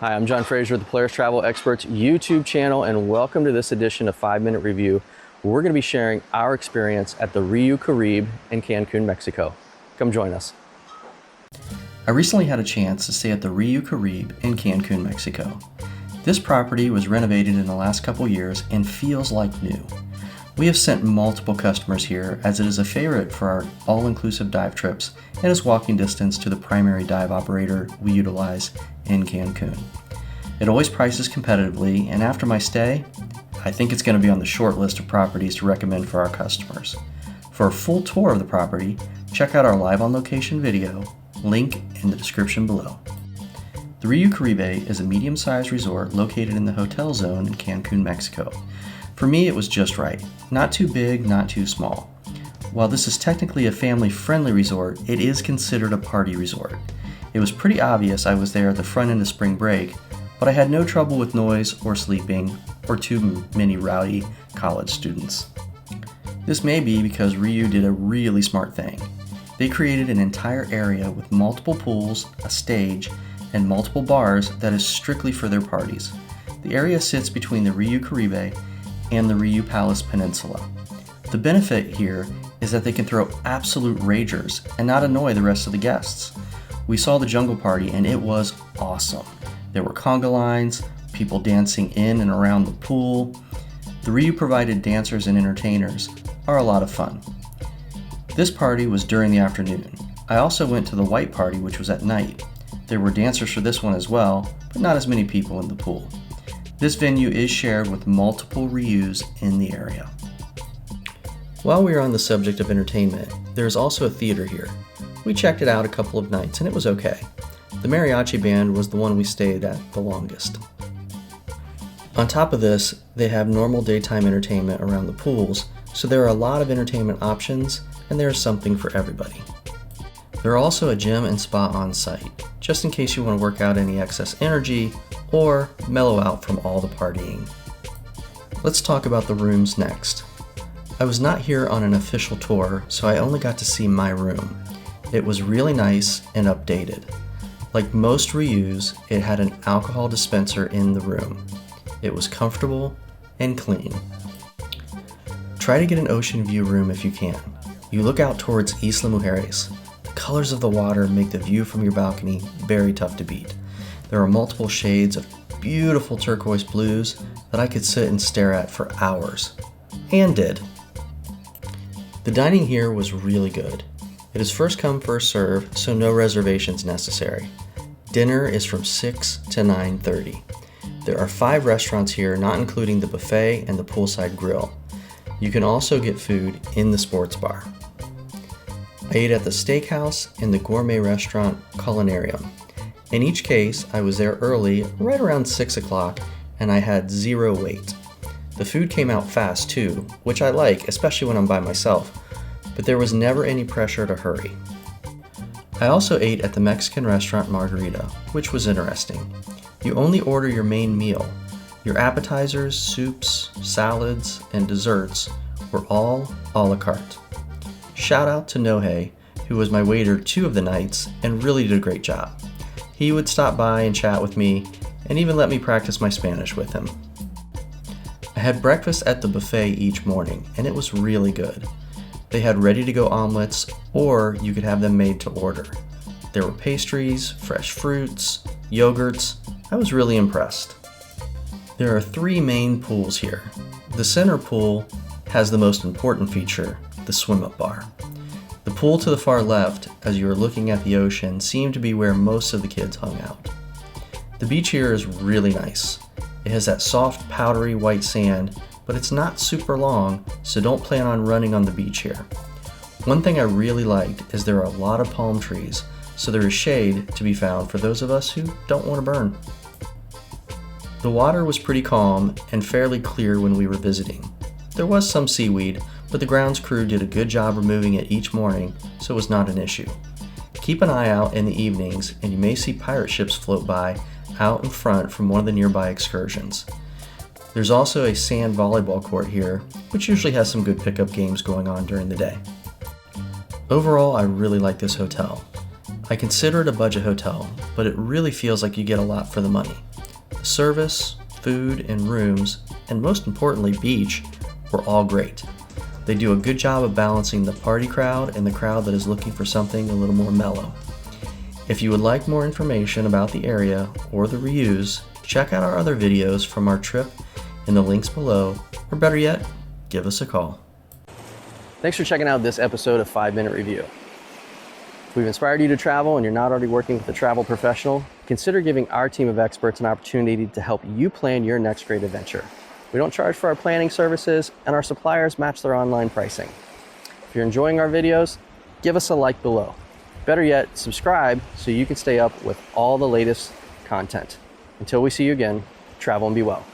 Hi, I'm John Fraser with the Polaris Travel Experts YouTube channel, and welcome to this edition of 5-Minute Review. We're going to be sharing our experience at the Riu Caribe in Cancun, Mexico. Come join us. I recently had a chance to stay at the Riu Caribe in Cancun, Mexico. This property was renovated in the last couple years and feels like new. We have sent multiple customers here as it is a favorite for our all-inclusive dive trips and is walking distance to the primary dive operator we utilize in Cancun. It always prices competitively, and after my stay, I think it's going to be on the short list of properties to recommend for our customers. For a full tour of the property, check out our live on location video, link in the description below. The Riu Caribe is a medium-sized resort located in the hotel zone in Cancun, Mexico. For me, it was just right. Not too big, not too small. While this is technically a family-friendly resort, it is considered a party resort. It was pretty obvious I was there at the front end of spring break, but I had no trouble with noise or sleeping or too many rowdy college students. This may be because Riu did a really smart thing. They created an entire area with multiple pools, a stage, and multiple bars that is strictly for their parties. The area sits between the Riu Caribe and the Riu Palace Peninsula. The benefit here is that they can throw absolute ragers and not annoy the rest of the guests. We saw the jungle party and it was awesome. There were conga lines, people dancing in and around the pool. The Riu provided dancers and entertainers are a lot of fun. This party was during the afternoon. I also went to the white party, which was at night. There were dancers for this one as well, but not as many people in the pool. This venue is shared with multiple Rius in the area. While we are on the subject of entertainment, there is also a theater here. We checked it out a couple of nights and it was okay. The mariachi band was the one we stayed at the longest. On top of this, they have normal daytime entertainment around the pools, so there are a lot of entertainment options and there is something for everybody. There are also a gym and spa on site, just in case you want to work out any excess energy or mellow out from all the partying. Let's talk about the rooms next. I was not here on an official tour, so I only got to see my room. It was really nice and updated. Like most Rius, it had an alcohol dispenser in the room. It was comfortable and clean. Try to get an ocean view room if you can. You look out towards Isla Mujeres. The colors of the water make the view from your balcony very tough to beat. There are multiple shades of beautiful turquoise blues that I could sit and stare at for hours. And did. The dining here was really good. It is first come, first serve, so no reservations necessary. Dinner is from 6 to 9:30. There are 5 restaurants here, not including the buffet and the poolside grill. You can also get food in the sports bar. I ate at the steakhouse and the gourmet restaurant Culinarium. In each case, I was there early, right around 6 o'clock, and I had 0 wait. The food came out fast too, which I like, especially when I'm by myself, but there was never any pressure to hurry. I also ate at the Mexican restaurant Margarita, which was interesting. You only order your main meal. Your appetizers, soups, salads, and desserts were all a la carte. Shout out to Nohe, who was my waiter 2 of the nights and really did a great job. He would stop by and chat with me and even let me practice my Spanish with him. I had breakfast at the buffet each morning and it was really good. They had ready-to-go omelets or you could have them made to order. There were pastries, fresh fruits, yogurts. I was really impressed. There are 3 main pools here. The center pool has the most important feature, the swim-up bar. The pool to the far left, as you are looking at the ocean, seemed to be where most of the kids hung out. The beach here is really nice. It has that soft, powdery white sand, but it's not super long, so don't plan on running on the beach here. One thing I really liked is there are a lot of palm trees, so there is shade to be found for those of us who don't want to burn. The water was pretty calm and fairly clear when we were visiting. There was some seaweed, but the grounds crew did a good job removing it each morning, so it was not an issue. Keep an eye out in the evenings and you may see pirate ships float by out in front from one of the nearby excursions. There's also a sand volleyball court here, which usually has some good pickup games going on during the day. Overall, I really like this hotel. I consider it a budget hotel, but it really feels like you get a lot for the money. Service, food, and rooms, and most importantly, beach, were all great. They do a good job of balancing the party crowd and the crowd that is looking for something a little more mellow. If you would like more information about the area or the Rius, check out our other videos from our trip in the links below, or better yet, give us a call. Thanks for checking out this episode of 5 Minute Review. If we've inspired you to travel and you're not already working with a travel professional, consider giving our team of experts an opportunity to help you plan your next great adventure. We don't charge for our planning services, and our suppliers match their online pricing. If you're enjoying our videos, give us a like below. Better yet, subscribe so you can stay up with all the latest content. Until we see you again, travel and be well.